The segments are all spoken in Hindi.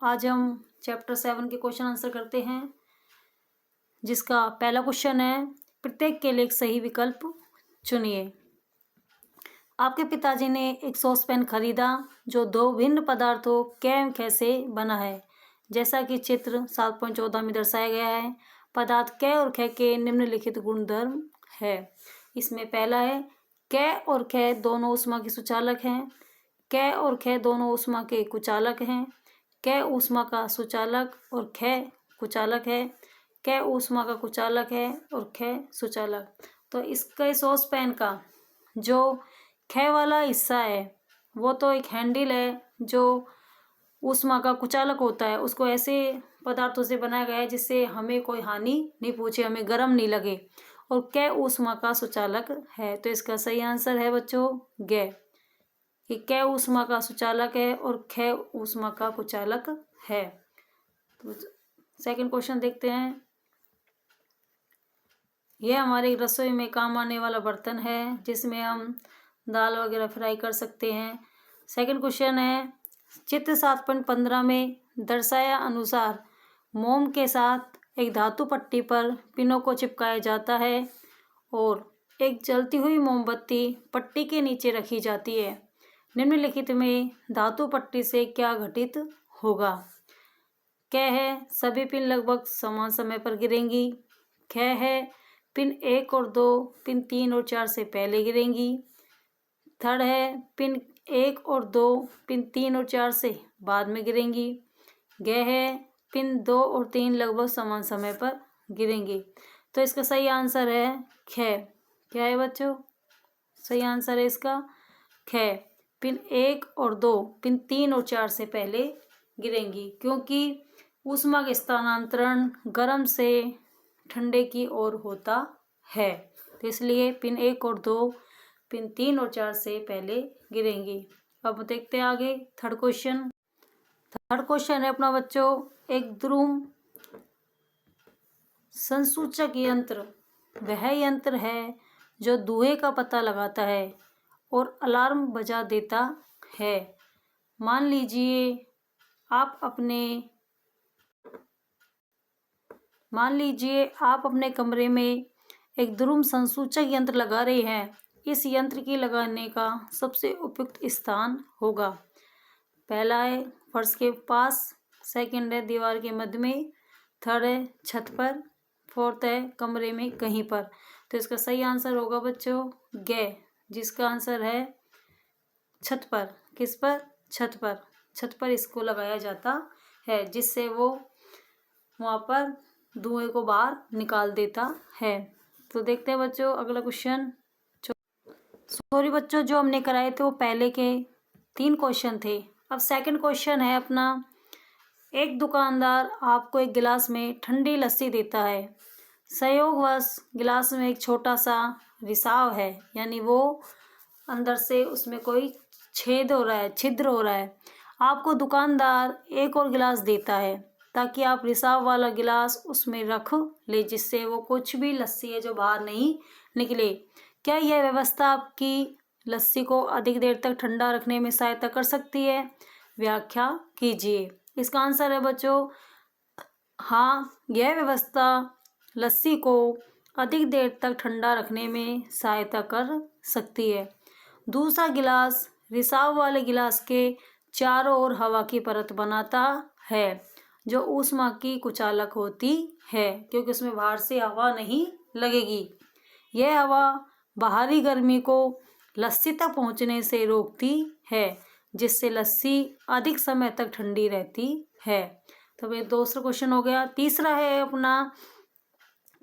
आज हम चैप्टर 7 के क्वेश्चन आंसर करते हैं, जिसका पहला क्वेश्चन है प्रत्येक के लिए एक सही विकल्प चुनिए। आपके पिताजी ने एक सॉस पैन खरीदा जो दो भिन्न पदार्थों कै खे से बना है, जैसा कि चित्र 7.14 में दर्शाया गया है। पदार्थ कै और खे के निम्नलिखित गुणधर्म है। इसमें पहला है कै और खे दोनों ऊष्मा के सुचालक हैं। कै और खे दोनों ऊष्मा के कुचालक हैं। कै ऊष्मा का सुचालक और खे कुचालक है। कै ऊष्मा का कुचालक है और खे सुचालक। तो इसके सॉस पैन का जो खे वाला हिस्सा है वो तो एक हैंडल है जो ऊष्मा का कुचालक होता है। उसको ऐसे पदार्थों से बनाया गया है जिससे हमें कोई हानि नहीं पहुंचे, हमें गर्म नहीं लगे। और कै ऊष्मा का सुचालक है। तो इसका सही आंसर है बच्चों गे, कि कै ऊष्मा का सुचालक है और खे ऊष्मा का कुचालक है। तो सेकंड क्वेश्चन देखते हैं। यह हमारे रसोई में काम आने वाला बर्तन है जिसमें हम दाल वगैरह फ्राई कर सकते हैं। सेकंड क्वेश्चन है चित्र 7.15 में दर्शाया अनुसार मोम के साथ एक धातु पट्टी पर पिनों को चिपकाया जाता है और एक जलती हुई मोमबत्ती पट्टी के नीचे रखी जाती है। निम्नलिखित में धातु पट्टी से क्या घटित होगा? कै है सभी पिन लगभग समान समय पर गिरेंगी। खे है पिन 1 और 2 पिन 3 और 4 से पहले गिरेंगी। थर्ड है पिन 1 और 2 पिन 3 और 4 से बाद में गिरेंगी। गे है पिन 2 और 3 लगभग समान समय पर गिरेंगी। तो इसका सही आंसर है खे। क्या है बच्चों? सही आंसर है इसका खे। पिन 1 और 2 पिन 3 और 4 से पहले गिरेंगी, क्योंकि ऊष्मा का स्थानांतरण गर्म से ठंडे की ओर होता है। तो इसलिए पिन 1 और 2 पिन 3 और 4 से पहले गिरेंगी। अब देखते हैं आगे थर्ड क्वेश्चन। थर्ड क्वेश्चन है अपना बच्चों एक ध्रुव संसूचक यंत्र वह यंत्र है जो धुएं का पता लगाता है और अलार्म बजा देता है। मान लीजिए आप अपने कमरे में एक ध्रुव संसूचक यंत्र लगा रहे हैं। इस यंत्र की लगाने का सबसे उपयुक्त स्थान होगा। पहला है फर्श के पास, सेकंड है दीवार के मध्य में, थर्ड है छत पर, फोर्थ है कमरे में कहीं पर। तो इसका सही आंसर होगा बच्चों गे, जिसका आंसर है छत पर। किस पर? छत पर। छत पर इसको लगाया जाता है जिससे वो वहाँ पर धुएं को बाहर निकाल देता है। तो देखते हैं बच्चों अगला क्वेश्चन। सॉरी बच्चों, जो हमने कराए थे वो पहले के 3 क्वेश्चन थे। अब सेकंड क्वेश्चन है अपना एक दुकानदार आपको एक गिलास में ठंडी लस्सी देता है। संयोगवश गिलास में एक छोटा सा रिसाव है, यानी वो अंदर से उसमें कोई छिद्र हो रहा है। आपको दुकानदार एक और गिलास देता है ताकि आप रिसाव वाला गिलास उसमें रख ले, जिससे वो कुछ भी लस्सी है जो बाहर नहीं निकले। क्या यह व्यवस्था आपकी लस्सी को अधिक देर तक ठंडा रखने में सहायता कर सकती है? व्याख्या कीजिए। इसका आंसर है बच्चों हाँ, यह व्यवस्था लस्सी को अधिक देर तक ठंडा रखने में सहायता कर सकती है। दूसरा गिलास रिसाव वाले गिलास के चारों ओर हवा की परत बनाता है जो ऊष्मा की कुचालक होती है, क्योंकि उसमें बाहर से हवा नहीं लगेगी। यह हवा बाहरी गर्मी को लस्सी तक पहुंचने से रोकती है, जिससे लस्सी अधिक समय तक ठंडी रहती है। तो ये दूसरा क्वेश्चन हो गया। तीसरा है अपना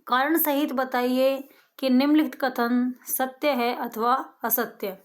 कारण सहित बताइए कि निम्नलिखित कथन सत्य है अथवा असत्य।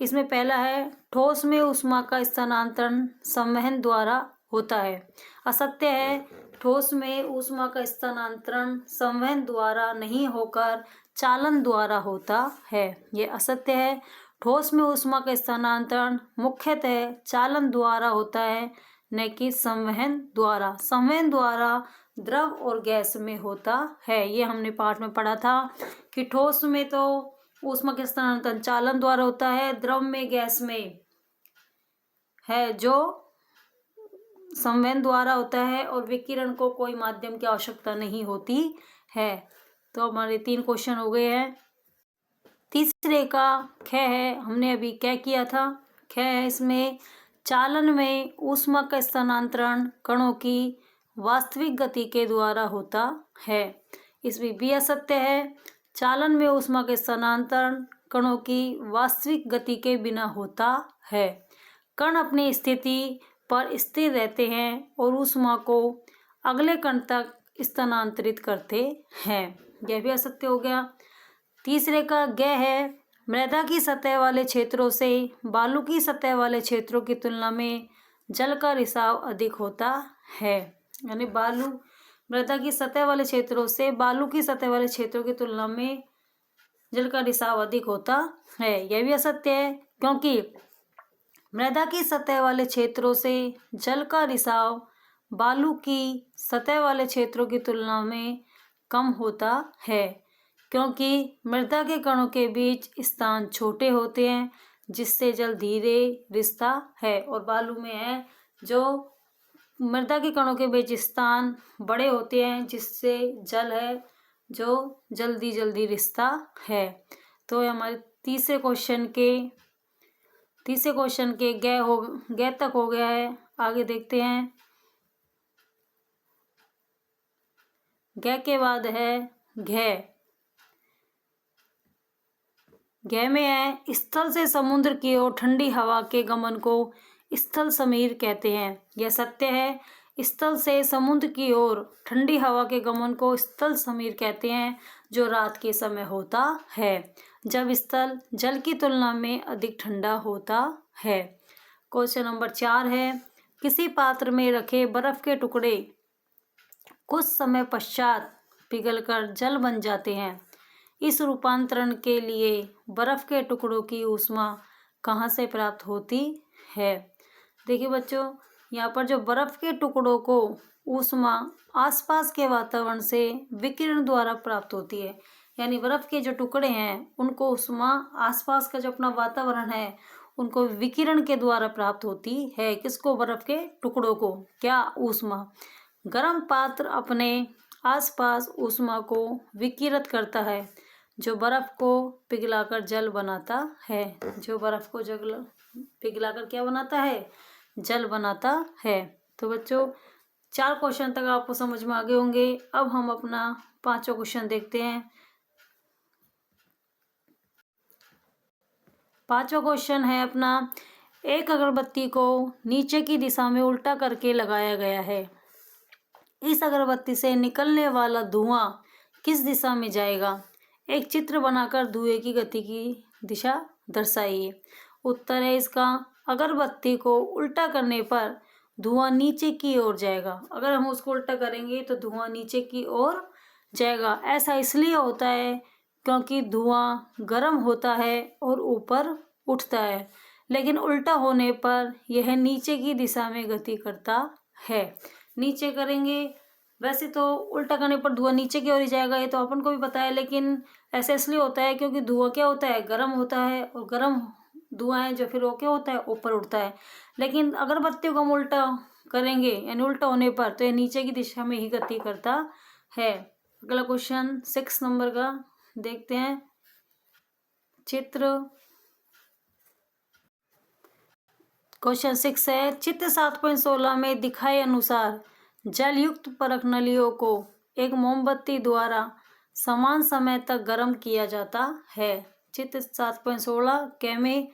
इसमें पहला है ठोस में ऊष्मा का स्थानांतरण संवहन द्वारा होता है। असत्य है ठोस में ऊष्मा का स्थानांतरण संवहन द्वारा नहीं होकर चालन द्वारा होता है। ये असत्य है। ठोस में ऊष्मा का स्थानांतरण मुख्यतः चालन द्वारा होता है, न कि संवहन द्वारा। संवहन द्वारा द्रव और गैस में होता है। ये हमने पाठ में पढ़ा था कि ठोस में तो ऊष्मा का स्थानांतरण चालन द्वारा होता है, द्रव में गैस में है जो संवहन द्वारा होता है और विकिरण को कोई माध्यम की आवश्यकता नहीं होती है। तो हमारे 3 क्वेश्चन हो गए हैं। तीसरे का ख है, हमने अभी क्या किया था, ख है इसमें चालन में ऊष्मा का स्थानांतरण कणों की वास्तविक गति के द्वारा होता है। इसमें भी असत्य है, चालन में ऊष्मा का स्थानांतरण कणों की वास्तविक गति के बिना होता है। कण अपनी स्थिति पर स्थिर रहते हैं और ऊष्मा को अगले कण तक स्थानांतरित करते हैं। यह भी असत्य हो गया। तीसरे का ग है, मृदा की सतह वाले क्षेत्रों से बालू की सतह वाले क्षेत्रों की तुलना में जल का रिसाव अधिक होता है। यानी बालू मृदा की सतह वाले क्षेत्रों से बालू की सतह वाले क्षेत्रों की तुलना में जल का रिसाव अधिक होता है। यह भी असत्य है, क्योंकि मृदा की सतह वाले क्षेत्रों से जल का रिसाव बालू की सतह वाले क्षेत्रों की तुलना में कम होता है, क्योंकि मृदा के कणों के बीच स्थान छोटे होते हैं जिससे जल धीरे रिसता है, और बालू में है जो मृदा के कणों के बीच स्थान बड़े होते हैं जिससे जल है जो जल्दी जल्दी रिसता है। तो हमारे तीसरे क्वेश्चन के ग तक हो गया है। आगे देखते हैं। ग के बाद है घ। घ में है स्थल से समुद्र की ओर ठंडी हवा के गमन को स्थल समीर कहते हैं। यह सत्य है, स्थल से समुद्र की ओर ठंडी हवा के गमन को स्थल समीर कहते हैं, जो रात के समय होता है जब स्थल जल की तुलना में अधिक ठंडा होता है। क्वेश्चन नंबर 4 है, किसी पात्र में रखे बर्फ के टुकड़े कुछ समय पश्चात पिघलकर जल बन जाते हैं। इस रूपांतरण के लिए बर्फ के टुकड़ों की ऊष्मा कहाँ से प्राप्त होती है। देखिए बच्चों, यहाँ पर जो बर्फ के टुकड़ों को ऊष्मा आसपास के वातावरण से विकिरण द्वारा प्राप्त होती है। यानी बर्फ के जो टुकड़े हैं उनको ऊष्मा आसपास का जो अपना वातावरण है उनको विकिरण के द्वारा प्राप्त होती है। किसको? बर्फ के टुकड़ों को। क्या? ऊष्मा। गर्म पात्र अपने आसपास ऊष्मा को विकिरित करता है, जो बर्फ को पिघलाकर जल बनाता है। जो बर्फ को पिघलाकर क्या बनाता है? जल बनाता है। तो बच्चों 4 क्वेश्चन तक आपको समझ में आ गए होंगे। अब हम अपना 5वां क्वेश्चन देखते हैं। 5वां क्वेश्चन है अपना, एक अगरबत्ती को नीचे की दिशा में उल्टा करके लगाया गया है। इस अगरबत्ती से निकलने वाला धुआं किस दिशा में जाएगा? एक चित्र बनाकर धुएं की गति की दिशा दर्शाइए। उत्तर है इसका, अगरबत्ती को उल्टा करने पर धुआं नीचे की ओर जाएगा। अगर हम उसको उल्टा करेंगे तो धुआं नीचे की ओर जाएगा। ऐसा इसलिए होता है क्योंकि धुआं गर्म होता है और ऊपर उठता है, लेकिन उल्टा होने पर यह नीचे की दिशा में गति करता है। नीचे करेंगे, वैसे तो उल्टा करने पर धुआं नीचे की ओर ही जाएगा, ये तो अपन को भी पता है, लेकिन ऐसा इसलिए होता है क्योंकि धुआं क्या होता है? गर्म होता है, और गर्म धुआं है जो फिर वो क्या होता है? ऊपर उठता है। लेकिन अगरबत्तियों को हम उल्टा करेंगे यानी उल्टा होने पर तो ये नीचे की दिशा में ही गति करता है। अगला क्वेश्चन 6 नंबर का देखते हैं। क्वेश्चन 6 है, चित्र 7.16 में दिखाए अनुसार जलयुक्त परख नलियों को एक मोमबत्ती द्वारा समान समय तक गर्म किया जाता है। चित्र 7.16 क में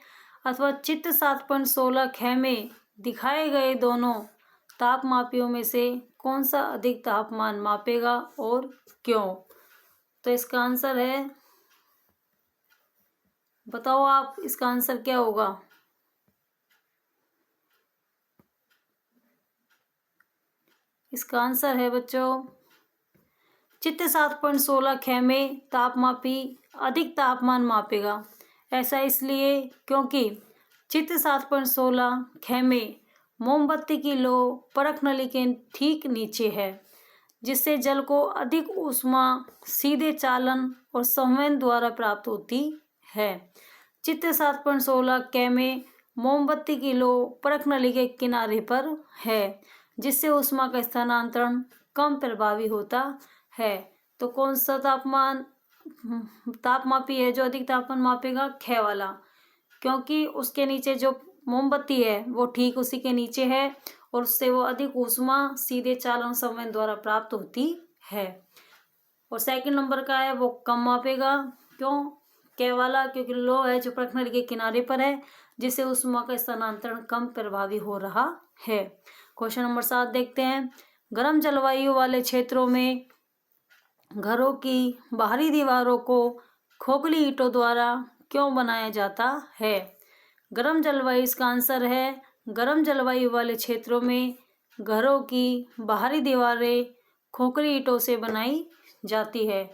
अथवा चित्र 7.16 ख में दिखाए गए दोनों तापमापियों में से कौन सा अधिक तापमान मापेगा और क्यों? तो इसका आंसर है, बताओ आप इसका आंसर क्या होगा? इसका आंसर है बच्चों, चित्र 7.16 ख में तापमापी अधिक तापमान मापेगा। ऐसा इसलिए क्योंकि चित्र 7.16 ख में मोमबत्ती की लो परख नली के ठीक नीचे है, जिससे जल को अधिक ऊष्मा सीधे चालन और संवहन द्वारा प्राप्त होती है। चित्र 7.16 क में मोमबत्ती की लो परख नली के किनारे पर है, जिससे ऊष्मा का स्थानांतरण कम प्रभावी होता है। तो कौन सा तापमापी है जो अधिक तापमान मापेगा? ख वाला, क्योंकि उसके नीचे जो मोमबत्ती है वो ठीक उसी के नीचे है और उससे वो अधिक ऊष्मा सीधे चालन संवेद द्वारा प्राप्त होती है। और सेकंड नंबर का है वो कम मापेगा। क्यों? क वाला, क्योंकि लो है जो प्रखंड के किनारे पर है, जिससे ऊष्मा का स्थानांतरण कम प्रभावी हो रहा है। क्वेश्चन नंबर 7 देखते हैं। गर्म जलवायु वाले क्षेत्रों में घरों की बाहरी दीवारों को खोखली ईंटों द्वारा क्यों बनाया जाता है? गर्म जलवायु, इसका आंसर है गर्म जलवायु वाले क्षेत्रों में घरों की बाहरी दीवारें खोखली ईंटों से बनाई जाती है,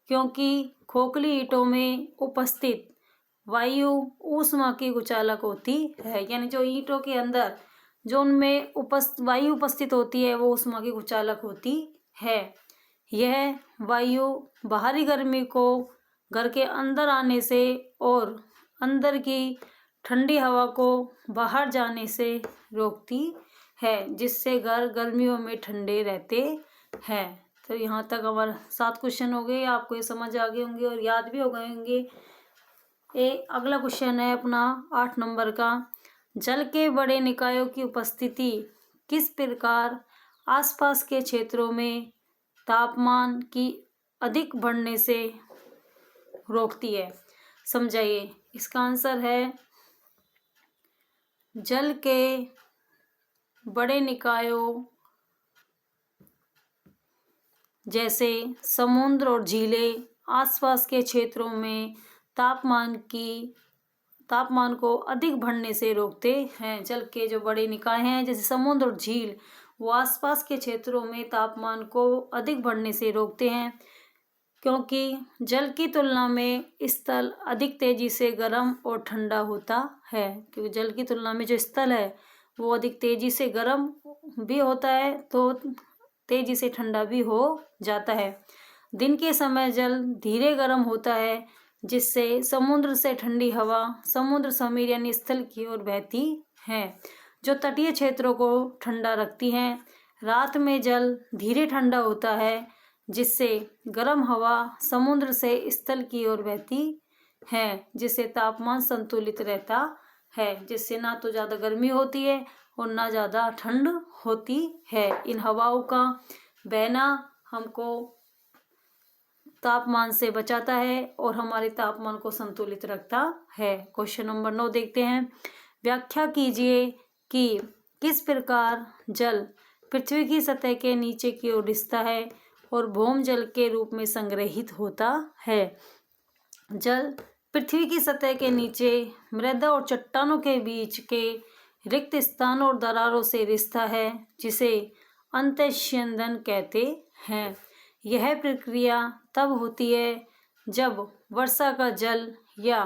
क्योंकि खोखली ईंटों में उपस्थित वायु ऊष्मा की कुचालक होती है। यानी जो ईंटों के अंदर जो उनमें वायु उपस्थित होती है वो ऊष्मा की कुचालक होती है। यह वायु बाहरी गर्मी को घर के अंदर आने से और अंदर की ठंडी हवा को बाहर जाने से रोकती है, जिससे घर गर्मियों में ठंडे रहते हैं। तो यहाँ तक हमारे 7 क्वेश्चन हो गए। आपको ये समझ आ गए होंगे और याद भी हो गए होंगे। अगला क्वेश्चन है अपना 8 नंबर का। जल के बड़े निकायों की उपस्थिति किस प्रकार आसपास के क्षेत्रों में तापमान की अधिक बढ़ने से रोकती है? समझाइए। इसका आंसर है जल के बड़े निकायों जैसे समुद्र और झीलें आसपास के क्षेत्रों में तापमान को अधिक बढ़ने से रोकते हैं। जल के जो बड़े निकाय हैं जैसे समुद्र और झील, वो आसपास के क्षेत्रों में तापमान को अधिक बढ़ने से रोकते हैं, क्योंकि जल की तुलना में स्थल अधिक तेजी से गर्म और ठंडा होता है। क्योंकि जल की तुलना में जो स्थल है वो अधिक तेजी से गर्म भी होता है तो तेजी से ठंडा भी हो जाता है। दिन के समय जल धीरे गर्म होता है, जिससे समुद्र से ठंडी हवा समुद्र समीर यानी स्थल की ओर बहती है, जो तटीय क्षेत्रों को ठंडा रखती हैं। रात में जल धीरे ठंडा होता है, जिससे गर्म हवा समुद्र से स्थल की ओर बहती है, जिससे तापमान संतुलित रहता है, जिससे ना तो ज़्यादा गर्मी होती है और ना ज़्यादा ठंड होती है। इन हवाओं का बहना हमको तापमान से बचाता है और हमारे तापमान को संतुलित रखता है। क्वेश्चन नंबर 9 देखते हैं। व्याख्या कीजिए कि किस प्रकार जल पृथ्वी की सतह के नीचे की ओर रिसता है और भौम जल के रूप में संग्रहित होता है। जल पृथ्वी की सतह के नीचे मृदा और चट्टानों के बीच के रिक्त स्थानों और दरारों से रिसता है, जिसे अंतःस्यंदन कहते हैं। यह प्रक्रिया तब होती है जब वर्षा का जल या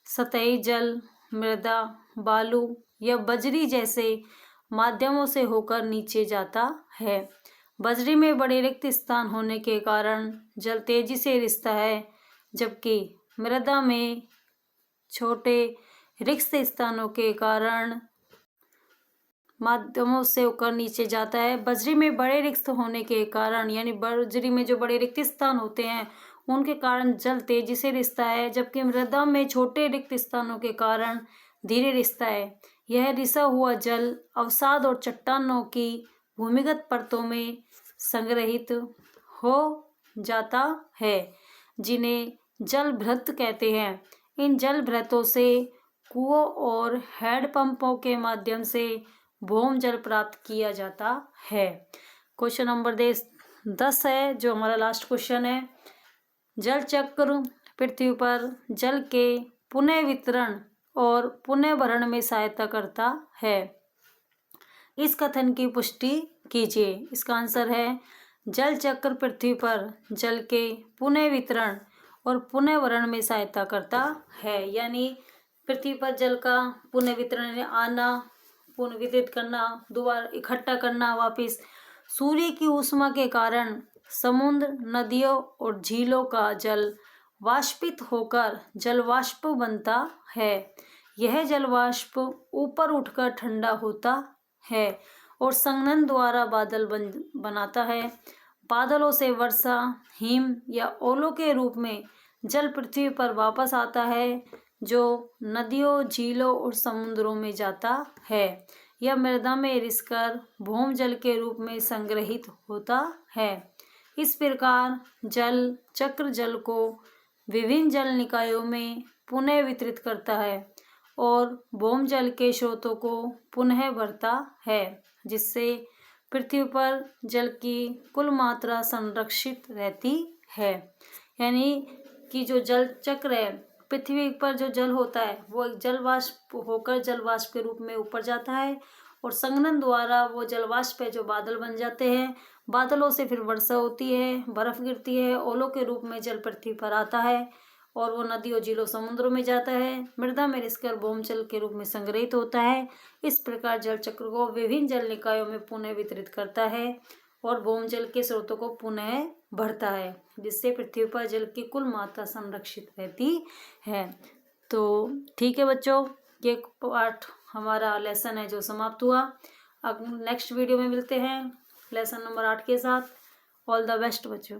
सतही जल मृदा, बालू या बजरी जैसे माध्यमों से होकर नीचे जाता है। बजरी में बड़े रिक्त स्थान होने के कारण जल तेजी से रिसता है, जबकि मृदा में छोटे रिक्त स्थानों के कारण माध्यमों से होकर नीचे जाता है। बजरी में बड़े रिक्त होने के कारण यानी बजरी में जो बड़े रिक्त स्थान होते हैं उनके कारण जल तेजी से रिसता है, जबकि मृदा में छोटे रिक्त स्थानों के कारण धीरे रिसता है। यह रिसा हुआ जल अवसाद और चट्टानों की भूमिगत परतों में संग्रहित हो जाता है, जिन्हें जल भृत कहते हैं। इन जल भृतों से कुओं और हैंडपंपों के माध्यम से भौम जल प्राप्त किया जाता है। क्वेश्चन नंबर 10 है जो हमारा लास्ट क्वेश्चन है। जल चक्र पृथ्वी पर जल के पुनः वितरण और पुनः भरण में सहायता करता है। इस कथन की पुष्टि कीजिए। इसका आंसर है जल चक्र पृथ्वी पर जल के पुनः वितरण और पुनः भरण में सहायता करता है। यानी पृथ्वी पर जल का पुनः वितरण आना, पुनर्वितरित करना, दोबारा इकट्ठा करना वापस, सूर्य की ऊष्मा के कारण समुद्र, नदियों और झीलों का जल वाष्पित होकर जलवाष्प बनता है। यह जलवाष्प ऊपर उठकर ठंडा होता है और संघनन द्वारा बादल बनाता है। बादलों से वर्षा, हिम या ओलों के रूप में जल पृथ्वी पर वापस आता है, जो नदियों, झीलों और समुद्रों में जाता है या मृदा में रिसकर भौम जल के रूप में संग्रहित होता है। इस प्रकार जल चक्र जल को विभिन्न जल निकायों में पुनः वितरित करता है और भौम जल के स्रोतों को पुनः भरता है, जिससे पृथ्वी पर जल की कुल मात्रा संरक्षित रहती है। यानी कि जो जल चक्र है, पृथ्वी पर जो जल होता है वो एक जल वाष्प होकर जल वाष्प के रूप में ऊपर जाता है और संघनन द्वारा वो जल वाष्प है जो बादल बन जाते हैं। बादलों से फिर वर्षा होती है, बर्फ गिरती है, ओलों के रूप में जल पृथ्वी पर आता है और वो नदियों, झीलों, समुद्रों में जाता है, मृदा में रिसकर भौम जल के रूप में संग्रहित होता है। इस प्रकार जल चक्र को विभिन्न जल निकायों में पुनः वितरित करता है और भौम जल के स्रोतों को पुनः भरता है, जिससे पृथ्वी पर जल की कुल मात्रा संरक्षित रहती है। तो ठीक है बच्चों, ये पार्ट हमारा लेसन है जो समाप्त हुआ। अब नेक्स्ट वीडियो में मिलते हैं लेसन नंबर 8 के साथ। ऑल द बेस्ट बच्चों।